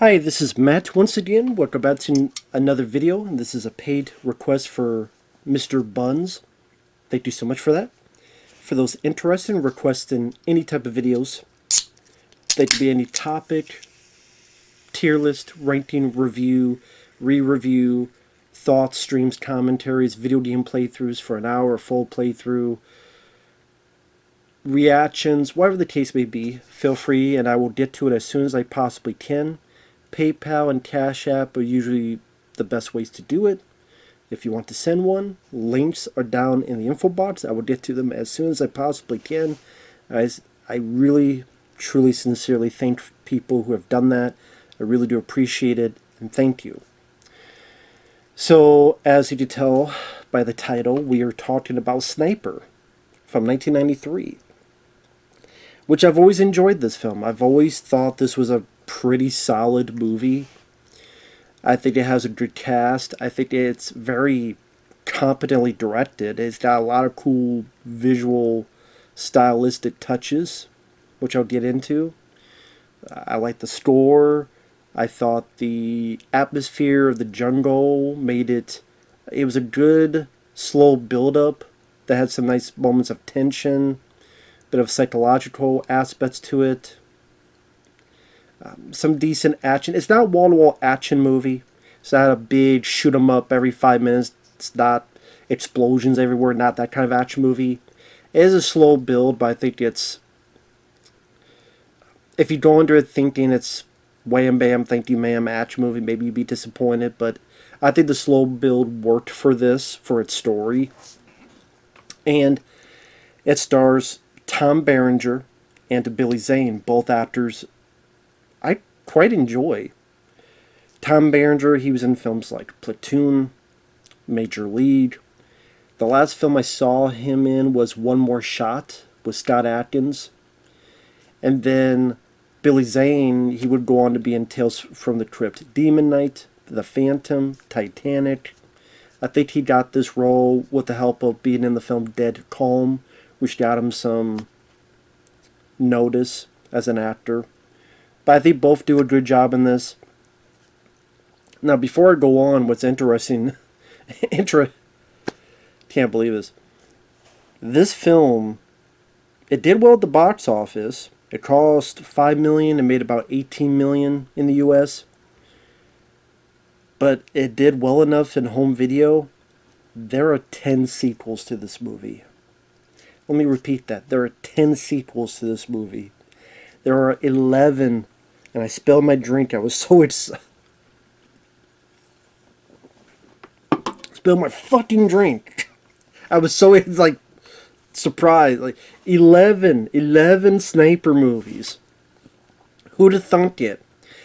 Hi, this is Matt once again. Welcome back to another video. This is a paid request for Mr. Bunz. Thank you so much for that. For those interested in requesting any type of videos, they could be any topic, tier list, ranking, review, re-review, thoughts, streams, commentaries, video game playthroughs for an hour, full playthrough, reactions, whatever the case may be, feel free and I will get to it as soon as I possibly can. PayPal and CashApp are usually the best ways to do it. If you want to send one, links are down in the info box. I will get to them as soon as I possibly can. I really, truly, sincerely thank people who have done that. I really do appreciate it, and thank you. So, as you can tell by the title, we are talking about Sniper from 1993. Which I've always enjoyed this film. I've always thought this was a pretty solid movie. I think it has a good cast. I think it's very competently directed. It's got a lot of cool visual, stylistic touches, which I'll get into. I like the score. I thought the atmosphere of the jungle made it... It was a good, slow build-up that had some nice moments of tension, bit of psychological aspects to it. Some decent action. It's not a wall-to-wall action movie. It's not a big shoot 'em up every 5 minutes. It's not explosions everywhere. Not that kind of action movie. It is a slow build, but I think it's... If you go into it thinking it's wham bam, thank you ma'am action movie, maybe you'd be disappointed, but I think the slow build worked for this, for its story. And it stars Tom Berenger and Billy Zane, both actors I quite enjoy. Tom Berenger, he was in films like Platoon, Major League. The last film I saw him in was One More Shot with Scott Adkins. And then Billy Zane, he would go on to be in Tales from the Crypt, Demon Knight, The Phantom, Titanic. I think he got this role with the help of being in the film Dead Calm, which got him some notice as an actor. But I think both do a good job in this. Now, before I go on, what's interesting... Can't believe this. This film, it did well at the box office. It cost $5 million and made about $18 million in the U.S. But it did well enough in home video. There are 10 sequels to this movie. Let me repeat that. There are 10 sequels to this movie. There are 11, and I spilled my drink. I was so excited. Spilled my fucking drink. I was so, like, surprised. Like, 11 Sniper movies. Who'd have thunk it?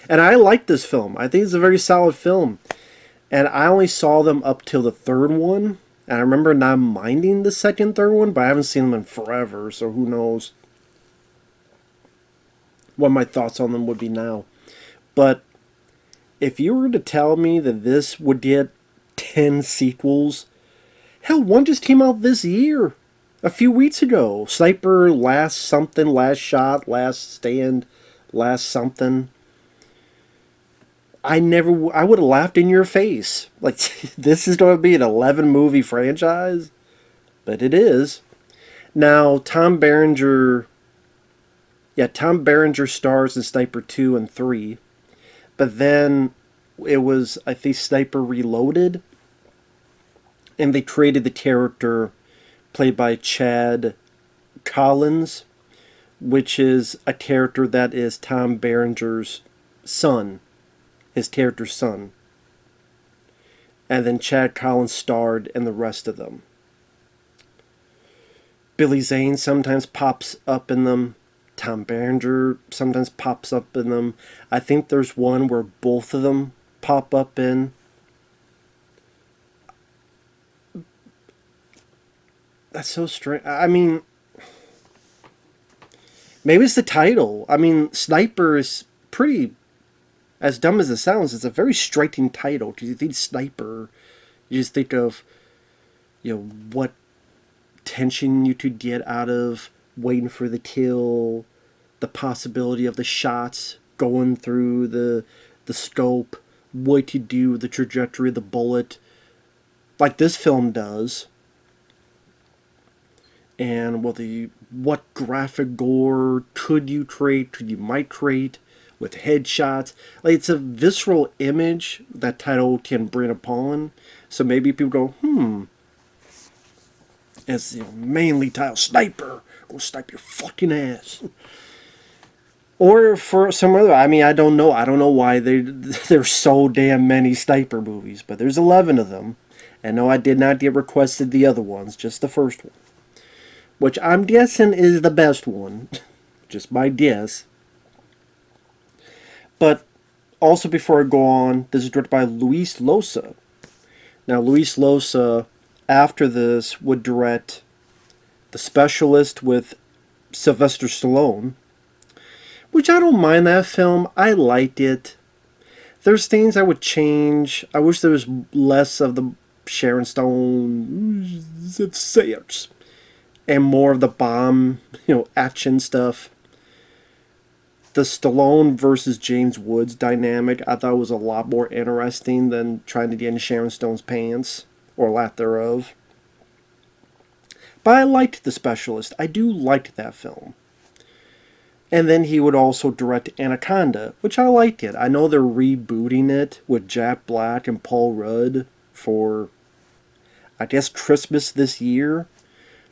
And I like this film. I think it's a very solid film. And I only saw them up till the third one. And I remember not minding the third one, but I haven't seen them in forever, so who knows what my thoughts on them would be now. But if you were to tell me that this would get 10 sequels, hell, one just came out this year, a few weeks ago. Sniper, Last Something, Last Shot, Last Stand, Last Something. I would have laughed in your face. Like, this is going to be an 11 movie franchise? But it is. Now, Tom Berenger stars in Sniper 2 and 3. But then it was, I think, Sniper Reloaded. And they created the character played by Chad Collins, which is a character that is Tom Berenger's son. His character's son. And then Chad Collins starred in the rest of them. Billy Zane sometimes pops up in them. Tom Berenger sometimes pops up in them. I think there's one where both of them pop up in. That's so strange. I mean, maybe it's the title. I mean, Sniper is pretty... As dumb as it sounds, it's a very striking title. Because you think Sniper, you just think of, what tension you could get out of waiting for the kill, the possibility of the shots going through the scope, what you do, the trajectory of the bullet, like this film does. And what graphic gore could you might create with headshots. Like, it's a visceral image that title can bring upon. So maybe people go, as mainly title sniper, go snipe your fucking ass. Or for some other, I don't know why there's so damn many sniper movies, but there's 11 of them. And no, I did not get requested the other ones, just the first one, which I'm guessing is the best one. Just my guess. But also, before I go on, this is directed by Luis Llosa. Now, Luis Llosa, after this, would direct The Specialist with Sylvester Stallone, which I don't mind that film. I liked it. There's things I would change. I wish there was less of the Sharon Stone sayers and more of the bomb, action stuff. The Stallone versus James Woods dynamic I thought was a lot more interesting than trying to get in Sharon Stone's pants, or lack thereof. But I liked The Specialist. I do like that film. And then he would also direct Anaconda, which I liked it. I know they're rebooting it with Jack Black and Paul Rudd for, I guess, Christmas this year.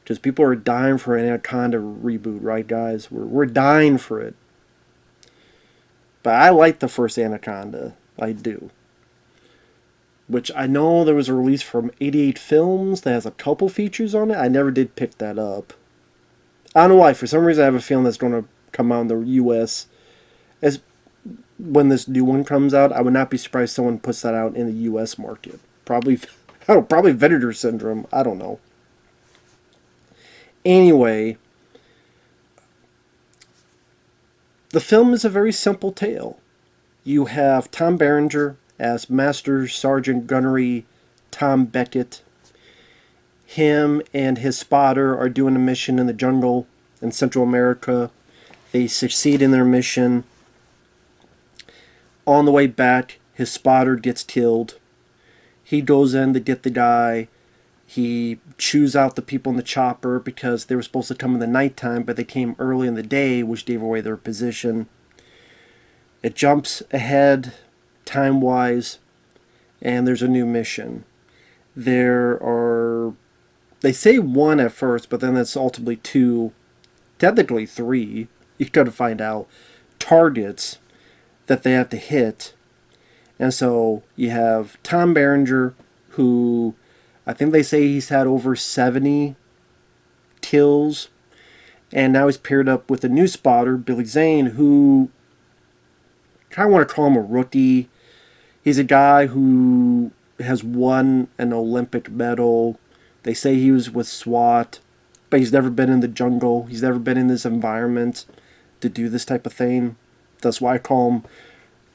Because people are dying for an Anaconda reboot, right, guys? We're dying for it. But I like the first Anaconda. I do. Which I know there was a release from 88 Films that has a couple features on it. I never did pick that up. I don't know why. For some reason, I have a feeling that's going to come out in the U.S. as when this new one comes out. I would not be surprised someone puts that out in the U.S. market. Probably Venator syndrome. I don't know. Anyway, the film is a very simple tale. You have Tom Berenger as Master Sergeant Gunnery Tom Beckett. Him and his spotter are doing a mission in the jungle in Central America. They succeed in their mission. On the way back, his spotter gets killed. He goes in to get the guy. He chews out the people in the chopper because they were supposed to come in the nighttime, but they came early in the day, which gave away their position. It jumps ahead time-wise, and there's a new mission. They say one at first, but then it's ultimately two, technically three, you gotta find out, targets that they have to hit. And so you have Tom Berenger, who I think they say he's had over 70 kills, and now he's paired up with a new spotter, Billy Zane, who I kind of want to call him a rookie. He's a guy who has won an Olympic medal. They say he was with SWAT, but he's never been in the jungle. He's never been in this environment to do this type of thing. That's why I call him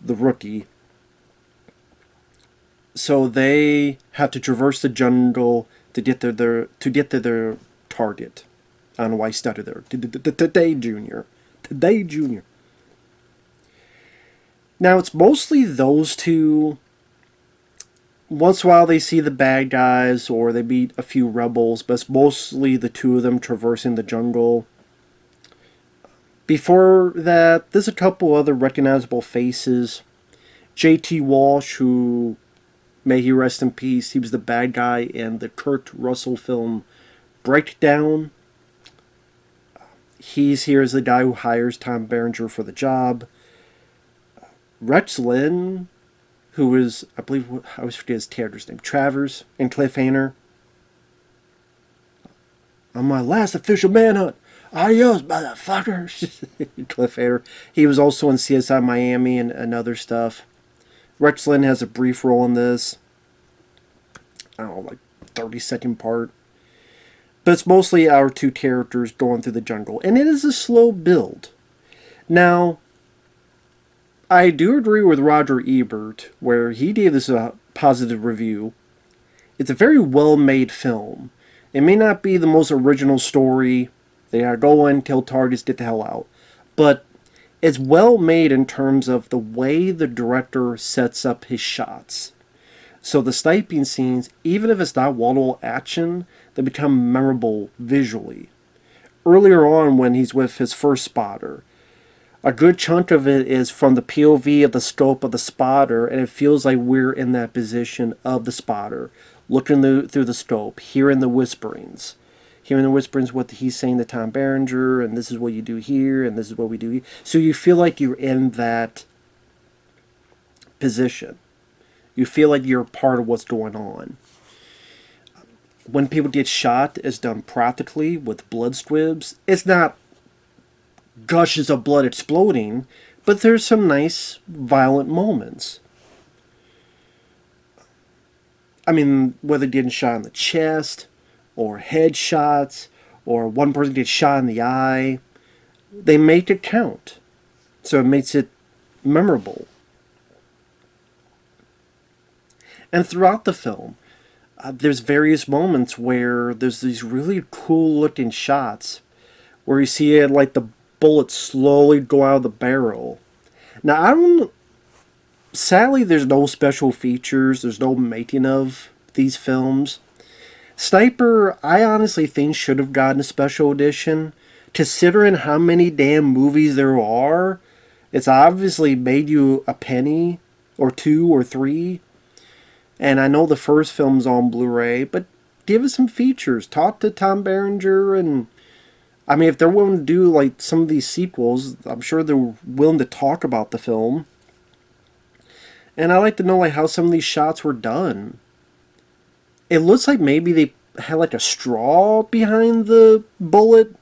the rookie. So they have to traverse the jungle to get to their target. I don't know why I started there. Today, Junior. Now, it's mostly those two. Once in a while they see the bad guys or they meet a few rebels, but it's mostly the two of them traversing the jungle. Before that, there's a couple other recognizable faces. J.T. Walsh, who, may he rest in peace, he was the bad guy in the Kurt Russell film Breakdown. He's here as the guy who hires Tom Berenger for the job. Rex Lynn, who is, I believe, I always forget his character's name, Travers in Cliffhanger. On my last official manhunt, adios, motherfuckers. Cliffhanger. He was also in CSI Miami and other stuff. Rex Lynn has a brief role in this. I don't know, like 30-second part. But it's mostly our two characters going through the jungle. And it is a slow build. Now, I do agree with Roger Ebert, where he gave this a positive review. It's a very well-made film. It may not be the most original story. They gotta go in, kill targets, get the hell out. But It's well made in terms of the way the director sets up his shots. So the sniping scenes, even if it's not wall-to-wall action, they become memorable visually. Earlier on, when he's with his first spotter, a good chunk of it is from the POV of the scope of the spotter, and it feels like we're in that position of the spotter, looking through the scope, hearing the whisperings. Hearing the whisperings, what he's saying to Tom Berenger, and this is what you do here, and this is what we do here. So you feel like you're in that position. You feel like you're part of what's going on. When people get shot, it's done practically with blood squibs. It's not gushes of blood exploding, but there's some nice violent moments. I mean, whether getting shot in the chest, or headshots, or one person gets shot in the eye, they make it count. So it makes it memorable. And throughout the film, there's various moments where there's these really cool looking shots where you see it like the bullets slowly go out of the barrel. Now, I don't. Sadly, there's no special features. There's no making of these films. Sniper, I honestly think should have gotten a special edition. Considering how many damn movies there are, it's obviously made you a penny or two or three. And I know the first film's on Blu-ray, but give us some features. Talk to Tom Berenger, and I mean, if they're willing to do like some of these sequels, I'm sure they're willing to talk about the film. And I like to know like how some of these shots were done. It looks like maybe they had like a straw behind the bullet.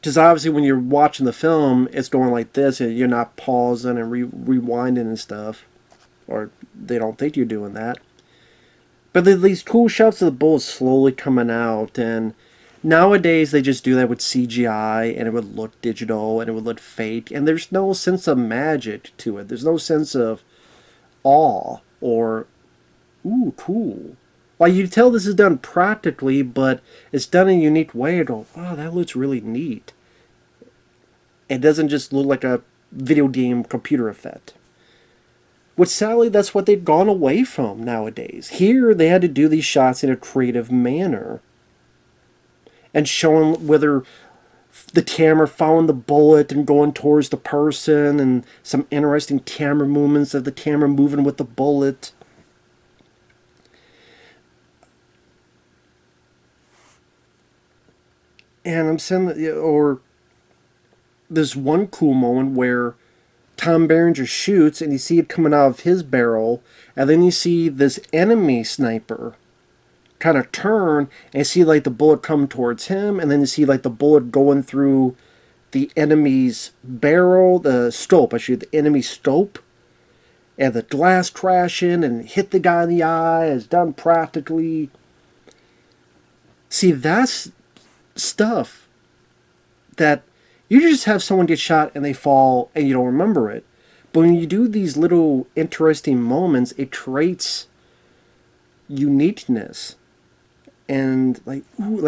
Because obviously when you're watching the film, it's going like this, and you're not pausing and rewinding and stuff. Or they don't think you're doing that. But there's these cool shots of the bullets slowly coming out, and nowadays they just do that with CGI, and it would look digital, and it would look fake, and there's no sense of magic to it. There's no sense of awe, or, ooh, cool. Like, you tell this is done practically, but it's done in a unique way. You go, wow, that looks really neat. It doesn't just look like a video game computer effect. Which sadly, that's what they've gone away from nowadays. Here, they had to do these shots in a creative manner. And showing whether the camera following the bullet and going towards the person, and some interesting camera movements of the camera moving with the bullet. And I'm saying that, or there's one cool moment where Tom Berenger shoots, and you see it coming out of his barrel, and then you see this enemy sniper kind of turn, and you see like the bullet come towards him, and then you see like the bullet going through the enemy's barrel, the scope, actually the enemy scope, and the glass crashing and hit the guy in the eye. It's done practically. See, that's stuff that you just have someone get shot and they fall and you don't remember it. But when you do these little interesting moments, it creates uniqueness and like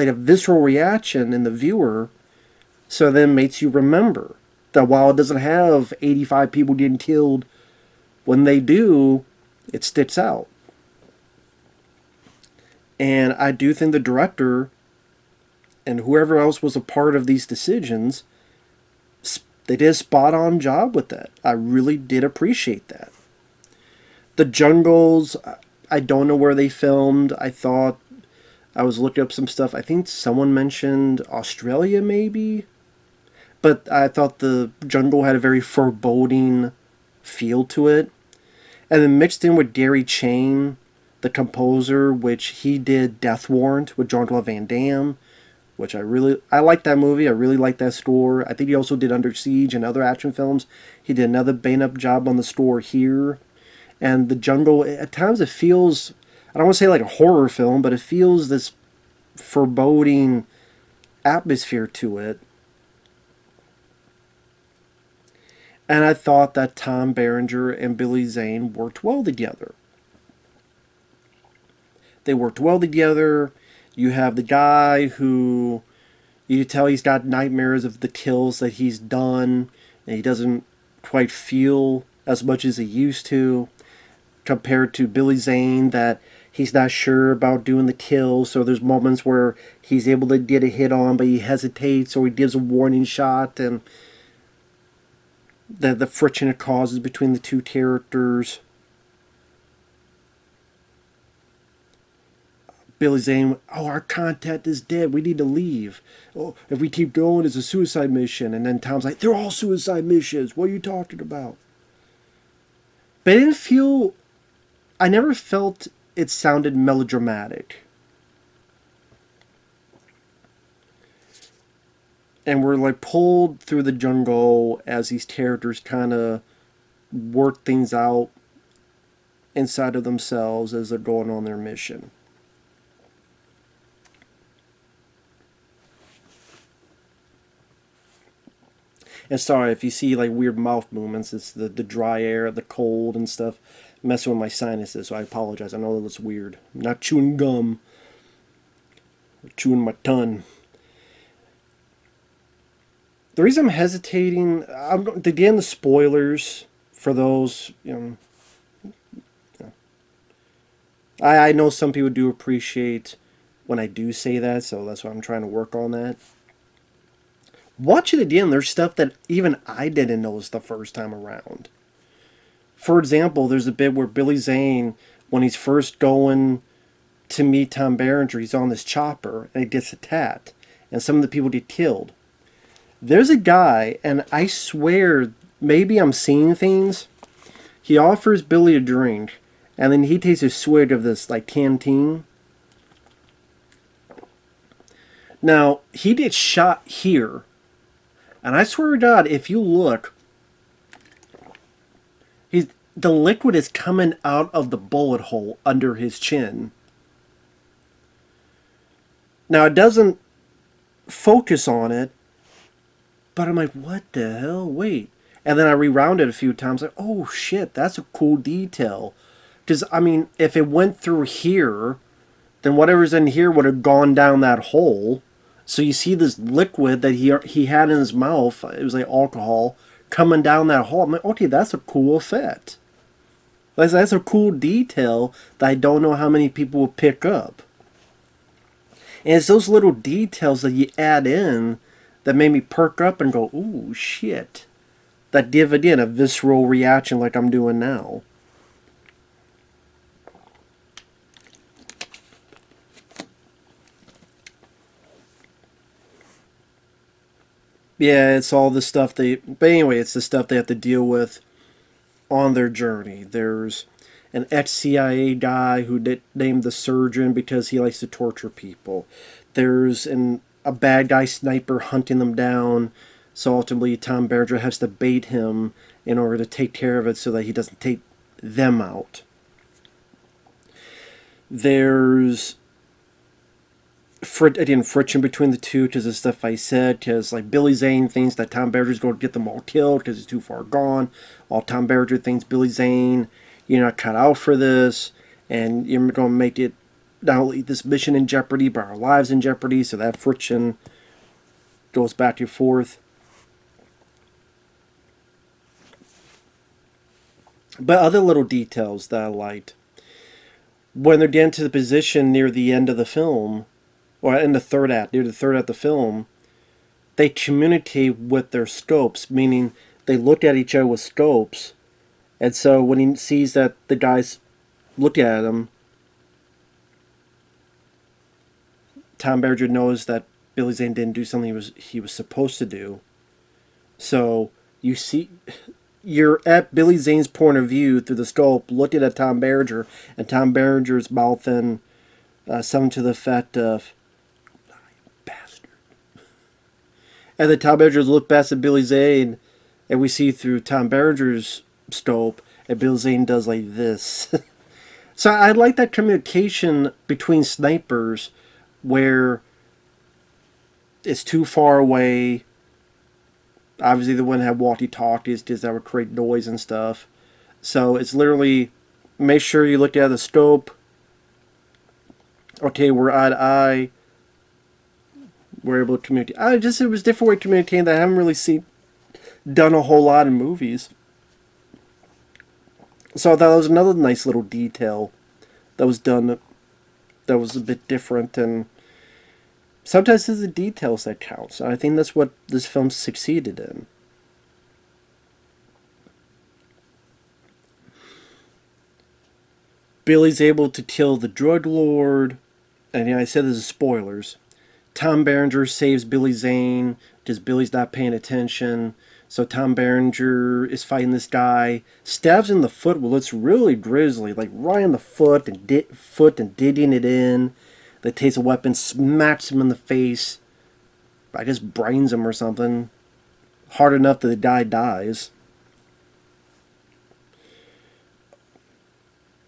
a visceral reaction in the viewer. So then makes you remember that while it doesn't have 85 people getting killed, when they do, it sticks out. And I do think the director and whoever else was a part of these decisions, they did a spot-on job with that. I really did appreciate that. The jungles, I don't know where they filmed. I was looking up some stuff. I think someone mentioned Australia, maybe? But I thought the jungle had a very foreboding feel to it. And then mixed in with Gary Chain, the composer, which he did Death Warrant with Jean-Claude Van Damme, which I like that movie. I really like that score. I think he also did Under Siege and other action films. He did another bang-up job on the score here. And the jungle, at times it feels, I don't want to say like a horror film, but it feels this foreboding atmosphere to it. And I thought that Tom Berenger and Billy Zane worked well together. They worked well together. You have the guy who You tell he's got nightmares of the kills that he's done, and he doesn't quite feel as much as he used to, compared to Billy Zane, that he's not sure about doing the kills. So there's moments where he's able to get a hit on, but he hesitates, or he gives a warning shot, and the friction it causes between the two characters. Billy Zane, oh, our contact is dead. We need to leave. Oh, if we keep going, it's a suicide mission. And then Tom's like, they're all suicide missions. What are you talking about? But I never felt it sounded melodramatic. And we're like pulled through the jungle as these characters kind of work things out inside of themselves as they're going on their mission. And sorry if you see like weird mouth movements. It's the dry air, the cold and stuff messing with my sinuses. So I apologize. I know that looks weird. I'm not chewing gum. I'm chewing my tongue. The reason I'm hesitating, I'm going to get in the spoilers for those. I know some people do appreciate when I do say that, so that's why I'm trying to work on that. Watch it again. There's stuff that even I didn't notice the first time around. For example, there's a bit where Billy Zane, when he's first going to meet Tom Berenger, he's on this chopper and he gets attacked, and some of the people get killed. There's a guy, and I swear, maybe I'm seeing things. He offers Billy a drink, and then he takes a swig of this like canteen. Now, he gets shot here. And I swear to God, if you look, the liquid is coming out of the bullet hole under his chin. Now, it doesn't focus on it, but I'm like, what the hell? Wait. And then I rewound it a few times, like, oh shit, that's a cool detail. Because, I mean, if it went through here, then whatever's in here would have gone down that hole. So you see this liquid that he had in his mouth, it was like alcohol, coming down that hole. I'm like, okay, that's a cool effect. That's a cool detail that I don't know how many people will pick up. And it's those little details that you add in that made me perk up and go, ooh, shit. That give, again, a visceral reaction like I'm doing now. Yeah, it's all the stuff but anyway, it's the stuff they have to deal with on their journey. There's an ex-CIA guy who named the surgeon because he likes to torture people. There's a bad guy sniper hunting them down, so ultimately Tom Berenger has to bait him in order to take care of it so that he doesn't take them out. There's friction between the two because of stuff I said, because like Billy Zane thinks that Tom Berenger's going to get them all killed because he's too far gone, while Tom Berenger thinks Billy Zane, you're not cut out for this, and you're going to make it not only this mission in jeopardy, but our lives in jeopardy, so that friction goes back and forth. But other little details that I liked. When they're getting to the position near the end of the film, or in the third act, near the third act of the film, they communicate with their scopes, meaning they look at each other with scopes, and so when he sees that the guys look at him, Tom Berenger knows that Billy Zane didn't do something he was supposed to do. So you see, you're at Billy Zane's point of view through the scope, looking at Tom Berenger, and Tom Berenger's mouthing something to the effect of, bastard. And then Tom Berenger looks past at Billy Zane, and we see through Tom Berenger's scope, and Billy Zane does like this. So I like that communication between snipers where it's too far away. Obviously, they wouldn't have walkie-talkies because that would create noise and stuff. So it's literally, make sure you look at the scope. Okay, we're eye to eye. were able to communicate. It was a different way of communicating that I haven't really seen done a whole lot in movies. So I thought that was another nice little detail that was done that was a bit different, and sometimes it's the details that counts. I think that's what this film succeeded in. Billy's able to kill the drug lord, and I said this is spoilers. Tom Berenger saves Billy Zane because Billy's not paying attention. So Tom Berenger is fighting this guy, stabs him in the foot. Well, it's really grisly, like right in the foot and digging it in. They takes a weapon, smacks him in the face. I guess brains him or something. Hard enough that the guy dies.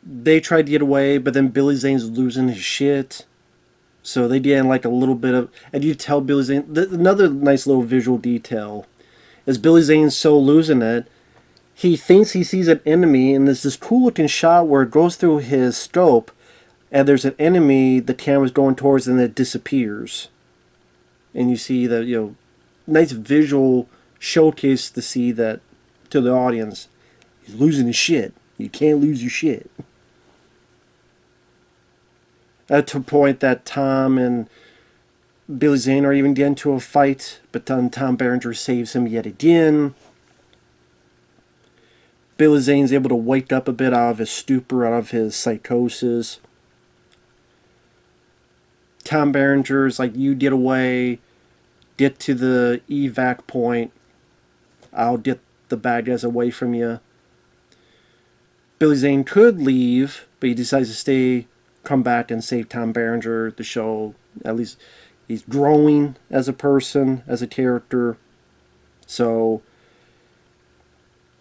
They tried to get away, but then Billy Zane's losing his shit. So they did like a little bit of, and you tell Billy Zane, another nice little visual detail is Billy Zane's so losing it, he thinks he sees an enemy, and there's this cool looking shot where it goes through his scope, and there's an enemy the camera's going towards, and it disappears. And you see that, nice visual showcase to see that to the audience. He's losing his shit. You can't lose your shit. To a point that Tom and Billy Zane are even getting into a fight, but then Tom Berenger saves him yet again. Billy Zane's able to wake up a bit out of his stupor, out of his psychosis. Tom Berenger's like, you get away, get to the evac point, I'll get the bad guys away from you. Billy Zane could leave, but he decides to come back and save Tom Berenger to show at least he's growing as a person, as a character. So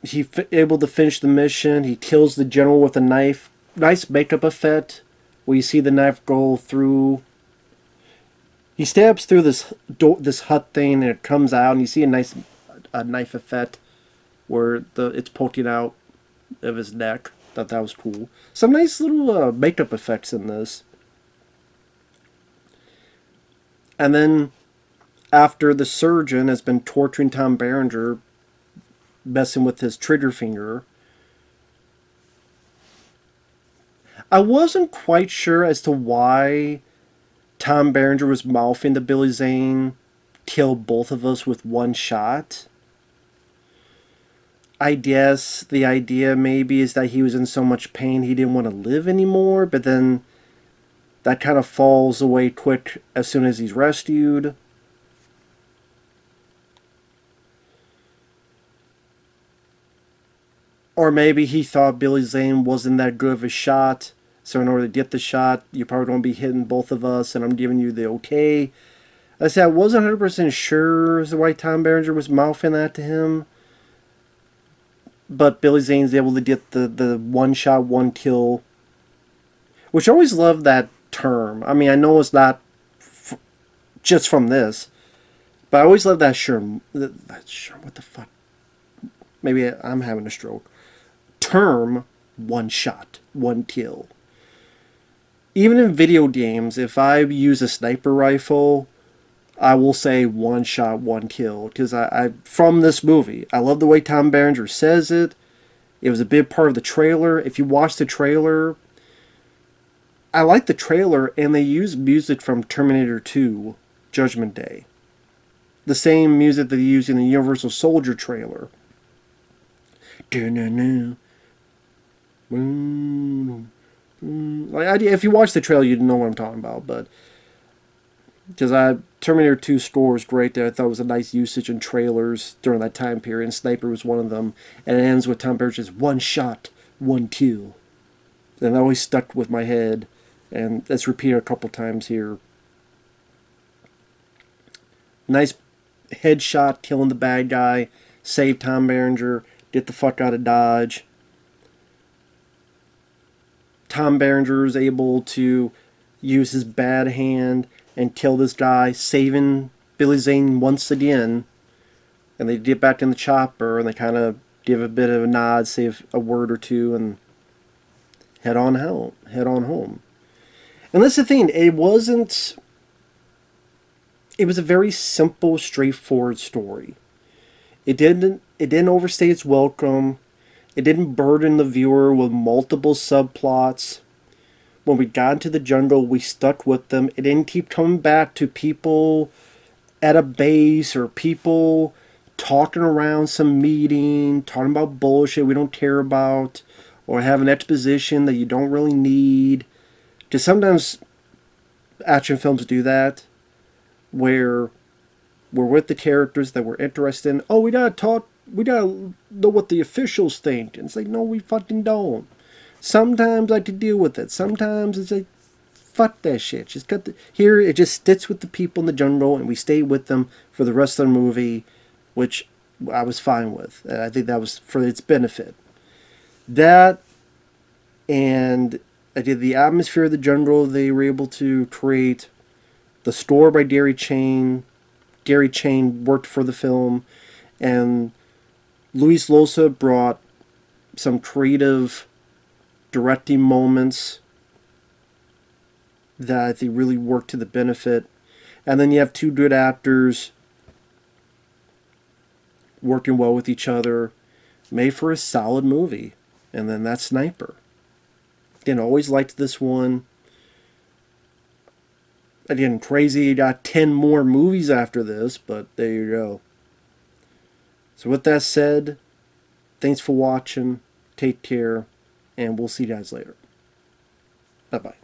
he's able to finish the mission. He kills the general with a knife. Nice makeup effect where you see the knife go through. He stabs through this hut thing, and it comes out, and you see a nice knife effect where it's poking out of his neck. Thought that was cool. Some nice little makeup effects in this. And then after the surgeon has been torturing Tom Berenger, messing with his trigger finger, I wasn't quite sure as to why Tom Berenger was mouthing to Billy Zane, kill both of us with one shot. I guess the idea maybe is that he was in so much pain he didn't want to live anymore, but then that kind of falls away quick as soon as he's rescued. Or maybe he thought Billy Zane wasn't that good of a shot, so in order to get the shot, you're probably going to be hitting both of us, and I'm giving you the okay. I said I wasn't 100% sure as to why Tom Berenger was mouthing that to him. But Billy Zane's able to get the one shot, one kill. Which I always loved that term. I mean, I know it's not just from this. But I always loved that term. What the fuck? Maybe I'm having a stroke. Term, one shot, one kill. Even in video games, if I use a sniper rifle, I will say one shot, one kill. Because I from this movie, I love the way Tom Berenger says it. It was a big part of the trailer. If you watch the trailer, I like the trailer, and they use music from Terminator 2, Judgment Day. The same music that they used in the Universal Soldier trailer. Like, if you watch the trailer, you'd know what I'm talking about, but because Terminator 2 score is great there. I thought it was a nice usage in trailers during that time period, and Sniper was one of them. And it ends with Tom Berenger's one shot, one kill. And that always stuck with my head, and that's repeated a couple times here. Nice headshot, killing the bad guy, save Tom Berenger, get the fuck out of Dodge. Tom Berenger is able to use his bad hand and kill this guy, saving Billy Zane once again. And they get back in the chopper, and they kind of give a bit of a nod, say a word or two, and head on home. And that's the thing, it wasn't... it was a very simple, straightforward story. It didn't overstay its welcome. It didn't burden the viewer with multiple subplots. When we got into the jungle, we stuck with them. It didn't keep coming back to people at a base or people talking around some meeting, talking about bullshit we don't care about, or have an exposition that you don't really need. Because sometimes action films do that, where we're with the characters that we're interested in. Oh, we gotta talk. We gotta know what the officials think. And it's like, no, we fucking don't. Sometimes I could deal with it. Sometimes it's like, fuck that shit. Just cut the. Here, it just sits with the people in the jungle, and we stay with them for the rest of the movie, which I was fine with. And I think that was for its benefit. That, and I did the atmosphere of the jungle. They were able to create. The store by G.R.I.T worked for the film, and Luis Llosa brought some creative directing moments that I think really worked to the benefit. And then you have two good actors working well with each other, made for a solid movie. And then that's Sniper. Again, always liked this one. Again, crazy, you got 10 more movies after this, but there you go. So with that said, thanks for watching, take care, and we'll see you guys later. Bye-bye.